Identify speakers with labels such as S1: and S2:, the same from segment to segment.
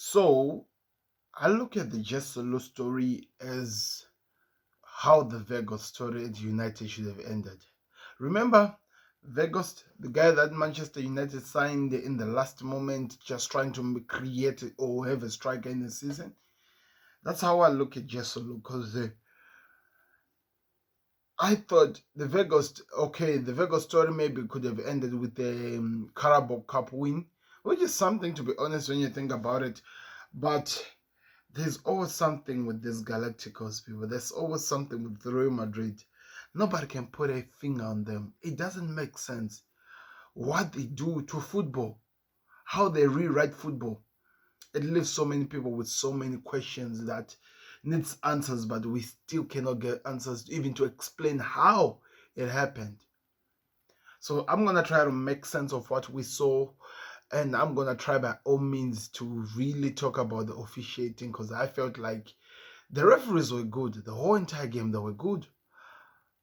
S1: So I look at the Jessolo story as how the Vegas story at United should have ended. Remember, Vegas, the guy that Manchester United signed in the last moment, just trying to create or have a striker in the season. That's how I look at Jessolo, because I thought the Vegas story maybe could have ended with the Carabao Cup win, which is something, to be honest, when you think about it. But there's always something with these Galacticos people. There's always something with Real Madrid. Nobody can put a finger on them. It doesn't make sense what they do to football, how they rewrite football. It leaves so many people with so many questions that needs answers, but we still cannot get answers even to explain how it happened. So I'm gonna try to make sense of what we saw, and I'm gonna try by all means to really talk about the officiating, because I felt like the referees were good. The whole entire game, they were good.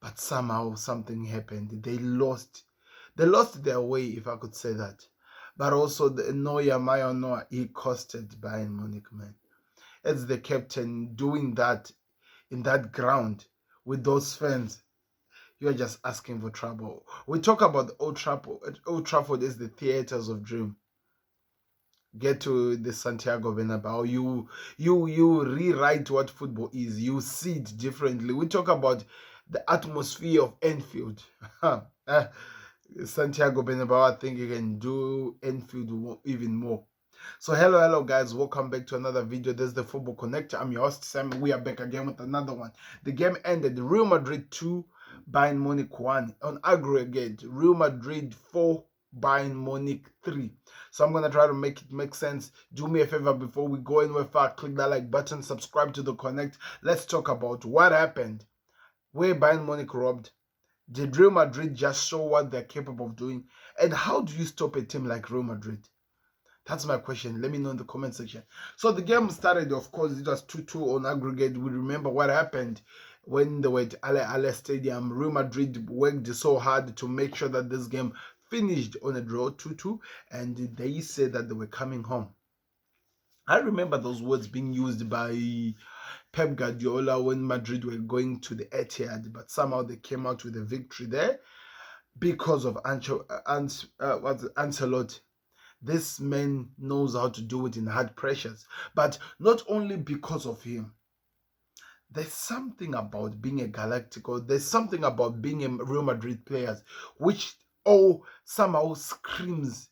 S1: But somehow something happened. They lost their way, if I could say that. But also the Maya Noah, he costed Bayern Munich, man. As the captain doing that in that ground with those fans, you're just asking for trouble. We talk about Old Trafford. Old Trafford is the theaters of dream. Get to the Santiago Bernabeu, you rewrite what football is. You see it differently. We talk about the atmosphere of Anfield. Santiago Bernabeu, I think you can do Anfield even more. So hello guys, welcome back to another video. This is the Football Connector. I'm your host Sam. We are back again with another one. The game ended Real Madrid 2, Bayern Munich 1. On aggregate, Real Madrid 4, Bayern Munich 3. So I'm gonna try to make it make sense. Do me a favor before we go anywhere far, click that like button, subscribe to the Connect. Let's talk about what happened. Where Bayern Munich robbed? Did Real Madrid just show what they're capable of doing? And how do you stop a team like Real Madrid? That's my question. Let me know in the comment section. So the game started, of course, it was 2-2 on aggregate. We remember what happened when they were at Ale Stadium. Real Madrid worked so hard to make sure that this game finished on a draw 2-2, and they said that they were coming home. I remember those words being used by Pep Guardiola when Madrid were going to the Etihad, but somehow they came out with a victory there because of Ancelotti. This man knows how to do it in hard pressures, but not only because of him. There's something about being a Galactico, there's something about being a Real Madrid player, which somehow screams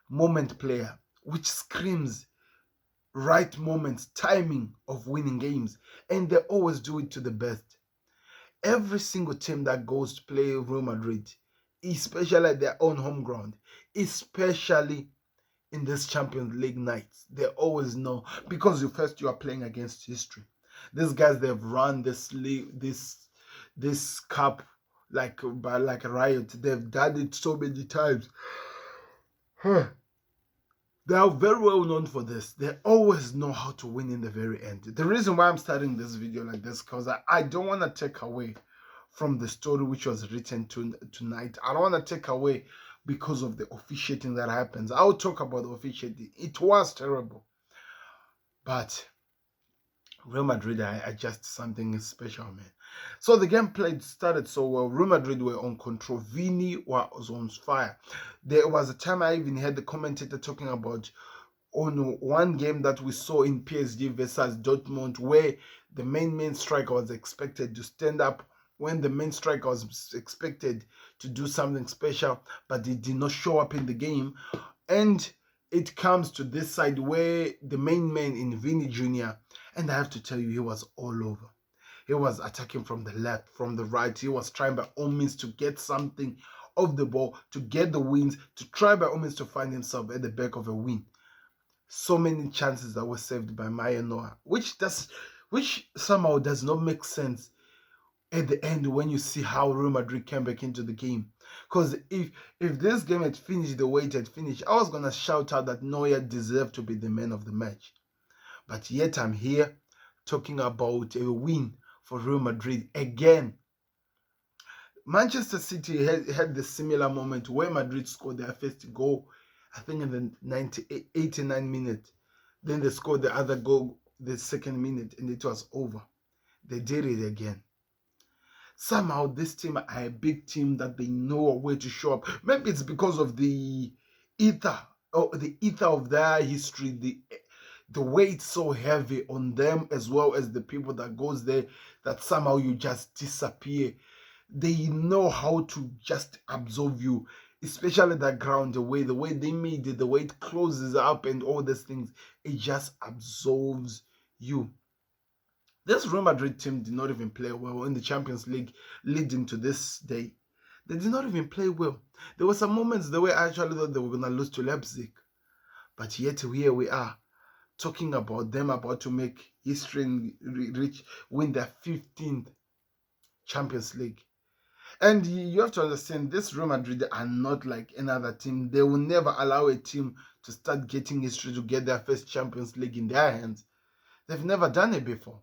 S1: moment player, which screams right moments, timing of winning games, and they always do it to the best. Every single team that goes to play Real Madrid, especially at their own home ground, especially in this Champions League nights, they always know, because you are playing against history. These guys, they've run this league, this cup like a riot. They've done it so many times. They are very well known for this. They always know how to win in the very end. The reason why I'm starting this video like this, because I don't want to take away from the story which was written tonight. I don't want to take away because of the officiating that happens. I'll talk about the officiating. It was terrible. But Real Madrid are just something special, man. So the game started so well. Real Madrid were on control. Vini was on fire. There was a time I even heard the commentator talking about on one game that we saw in PSG versus Dortmund, where the main striker was expected to stand up, when the main striker was expected to do something special, but he did not show up in the game. And it comes to this side where the main man in Vini Jr., and I have to tell you, he was all over. He was attacking from the left, from the right. He was trying by all means to get something off the ball, to get the wins, to try by all means to find himself at the back of a win. So many chances that were saved by Maya Noah, which somehow does not make sense at the end when you see how Real Madrid came back into the game. Because if this game had finished the way it had finished, I was going to shout out that Neuer deserved to be the man of the match. But yet I'm here talking about a win for Real Madrid again. Manchester City had the similar moment where Madrid scored their first goal, I think in the 89 minute. Then they scored the other goal the second minute and it was over. They did it again. Somehow this team are a big team that they know where to show up. Maybe it's because of the ether of their history, the weight so heavy on them as well as the people that goes there, that somehow you just disappear. They know how to just absorb you, especially that ground, the way they made it, the way it closes up and all these things, it just absorbs you. This Real Madrid team did not even play well in the Champions League leading to this day. They did not even play well. There were some moments the way I actually thought they were going to lose to Leipzig. But yet here we are talking about them about to make history and win their 15th Champions League. And you have to understand, this Real Madrid are not like another team. They will never allow a team to start getting history to get their first Champions League in their hands. They've never done it before.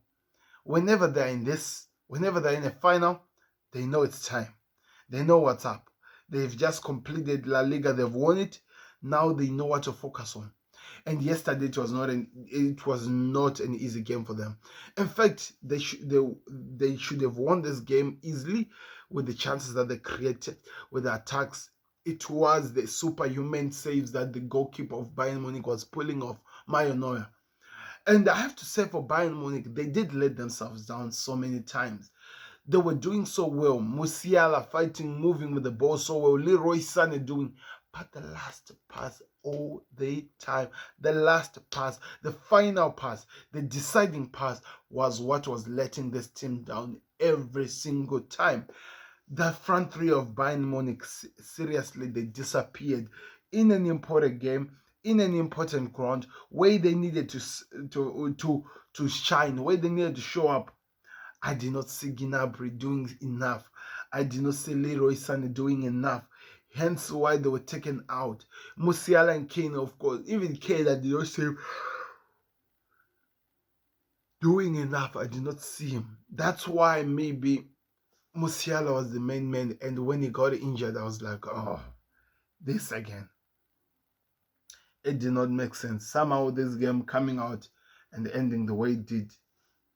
S1: Whenever they're in a final, they know it's time. They know what's up. They've just completed La Liga. They've won it. Now they know what to focus on. And yesterday it was not an easy game for them. In fact, they should have won this game easily with the chances that they created, with the attacks. It was the superhuman saves that the goalkeeper of Bayern Munich was pulling off, Mario Neuer. And I have to say, for Bayern Munich, they did let themselves down so many times. They were doing so well. Musiala fighting, moving with the ball so well. Leroy Sané doing. But the last pass all the time, the last pass, the final pass, the deciding pass was what was letting this team down every single time. The front three of Bayern Munich, seriously, they disappeared in an important game, in an important ground, where they needed to shine, where they needed to show up. I did not see Gnabry doing enough. I did not see Leroy Sané doing enough. Hence why they were taken out. Musiala and Kane, of course, even Kane, I did not see him doing enough. I did not see him. That's why maybe Musiala was the main man, and when he got injured, I was like, oh, this again. It did not make sense. Somehow this game coming out and ending the way it did,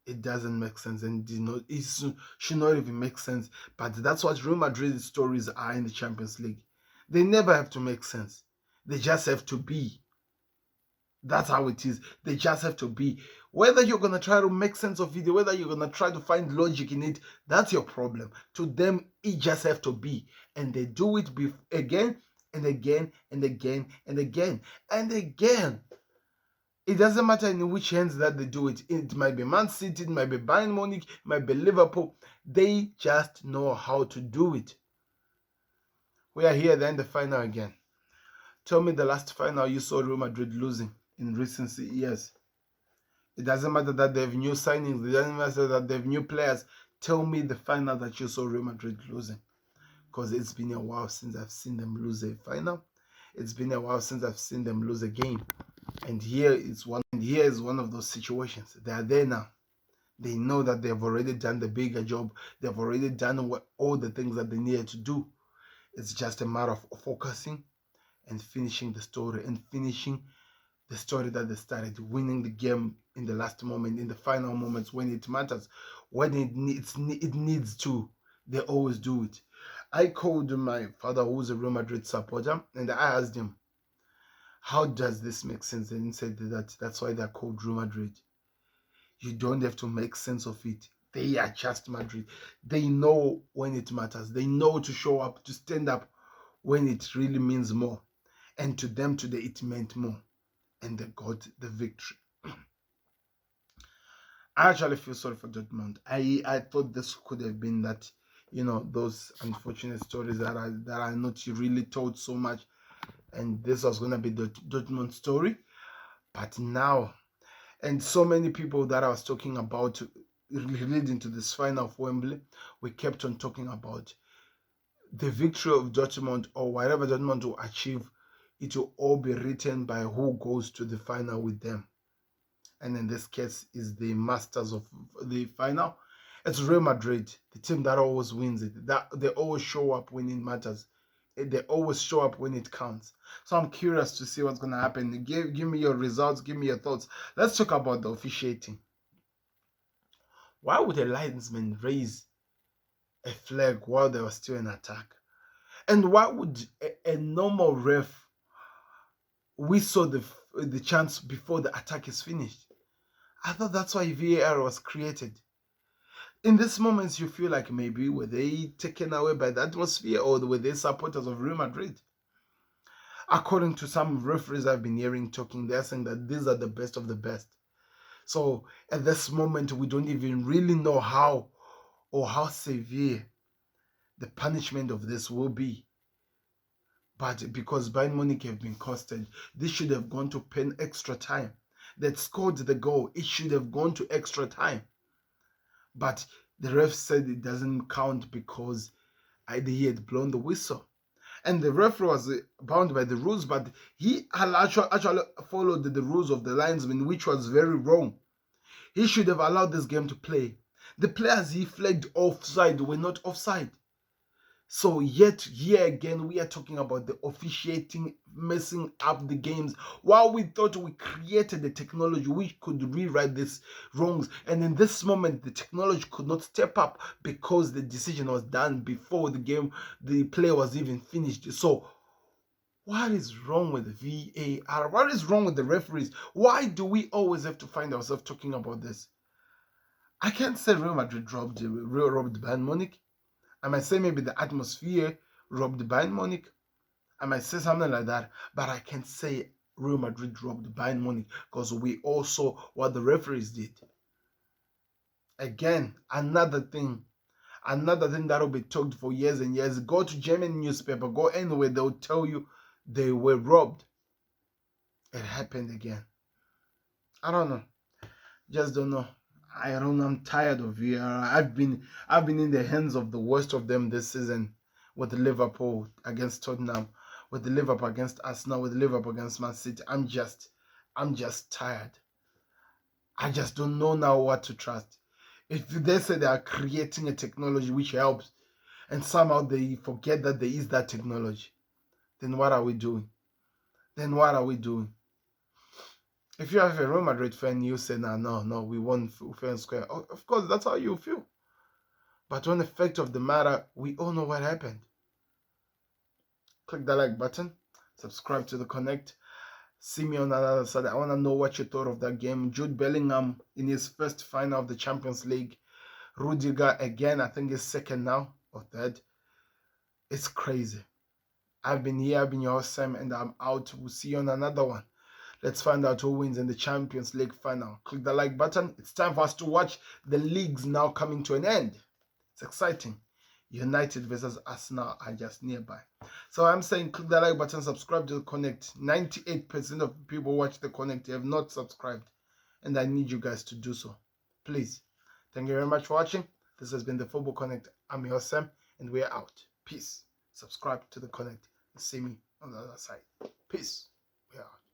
S1: it doesn't make sense, and it should not even make sense. But that's what Real Madrid's stories are in the Champions League. They never have to make sense. They just have to be. That's how it is. They just have to be. Whether you're going to try to make sense of it, whether you're going to try to find logic in it, that's your problem. To them, it just have to be. And they do it again and again and again and again and again. It doesn't matter in which hands that they do it. It might be Man City, it might be Bayern Munich, it might be Liverpool. They just know how to do it. We are here then the final again. Tell me the last final you saw Real Madrid losing in recent years. It doesn't matter that they have new signings. It doesn't matter that they have new players. Tell me the final that you saw Real Madrid losing. Because it's been a while since I've seen them lose a final. It's been a while since I've seen them lose a game. And here is one of those situations. They are there now. They know that they've already done the bigger job. They've already done all the things that they needed to do. It's just a matter of focusing and finishing the story, and finishing the story that they started, winning the game in the last moment, in the final moments when it matters, when it needs to. They always do it. I called my father, who's a Real Madrid supporter, and I asked him, how does this make sense? And he said that's why they're called Real Madrid. You don't have to make sense of it. They are just Madrid. They know when it matters. They know to show up, to stand up when it really means more. And to them today, it meant more. And they got the victory. I actually feel sorry for Dortmund. I thought this could have been that, those unfortunate stories that are not really told so much. And this was going to be the Dortmund story. But now, and so many people that I was talking about leading to this final of Wembley, we kept on talking about the victory of Dortmund, or whatever Dortmund will achieve. It will all be written by who goes to the final with them. And in this case is the masters of the final. It's Real Madrid, the team that always wins it. That they always show up when it matters. they always show up when it counts. So I'm curious to see what's going to happen. Give me your results. Give me your thoughts. Let's talk about the officiating. Why would a linesman raise a flag while they were still in attack? And why would a normal ref whistle the chance before the attack is finished? I thought that's why VAR was created. In these moments, you feel like maybe were they taken away by the atmosphere, or were they supporters of Real Madrid? According to some referees I've been hearing talking, they're saying that these are the best of the best. So at this moment, we don't even really know how severe the punishment of this will be. But because Bayern Munich have been costed, this should have gone to pen extra time. That scored the goal, it should have gone to extra time. But the ref said it doesn't count because he had blown the whistle. And the referee was bound by the rules, but he had actually followed the rules of the linesman, which was very wrong. He should have allowed this game to play. The players he flagged offside were not offside. So yet here again, we are talking about the officiating messing up the games, while we thought we created the technology which could rewrite these wrongs. And in this moment, the technology could not step up because the decision was done before the play was even finished. So what is wrong with the VAR? What is wrong with the referees? Why do we always have to find ourselves talking about this? I can't say Real Madrid robbed Bayern Munich. I might say maybe the atmosphere robbed Bayern Munich. I might say something like that. But I can say Real Madrid robbed Bayern Munich because we all saw what the referees did. Again, another thing that will be talked for years and years. Go to German newspaper, go anywhere, they'll tell you they were robbed. It happened again. I don't know. Just don't know. I don't know. I'm tired of VAR. I've been in the hands of the worst of them this season, with the Liverpool against Tottenham, with the Liverpool against Arsenal, with the Liverpool against Man City. I'm just tired. I just don't know now what to trust. If they say they are creating a technology which helps, and somehow they forget that there is that technology, then what are we doing? If you have a Real Madrid fan, you say, no, we won fair and square. Of course, that's how you feel. But on the fact of the matter, we all know what happened. Click the like button, subscribe to the Connect. See me on the other side. I want to know what you thought of that game. Jude Bellingham in his first final of the Champions League. Rudiger again, I think he's second now or third. It's crazy. I've been here, I've been your host Sam, and I'm out. We'll see you on another one. Let's find out who wins in the Champions League final. Click the like button. It's time for us to watch the leagues now coming to an end. It's exciting. United versus Arsenal are just nearby. So I'm saying click the like button, subscribe to the Connect. 98% of people watch the Connect have not subscribed. And I need you guys to do so. Please. Thank you very much for watching. This has been the Football Connect. I'm your Sam, and we're out. Peace. Subscribe to the Connect and see me on the other side. Peace. We're out.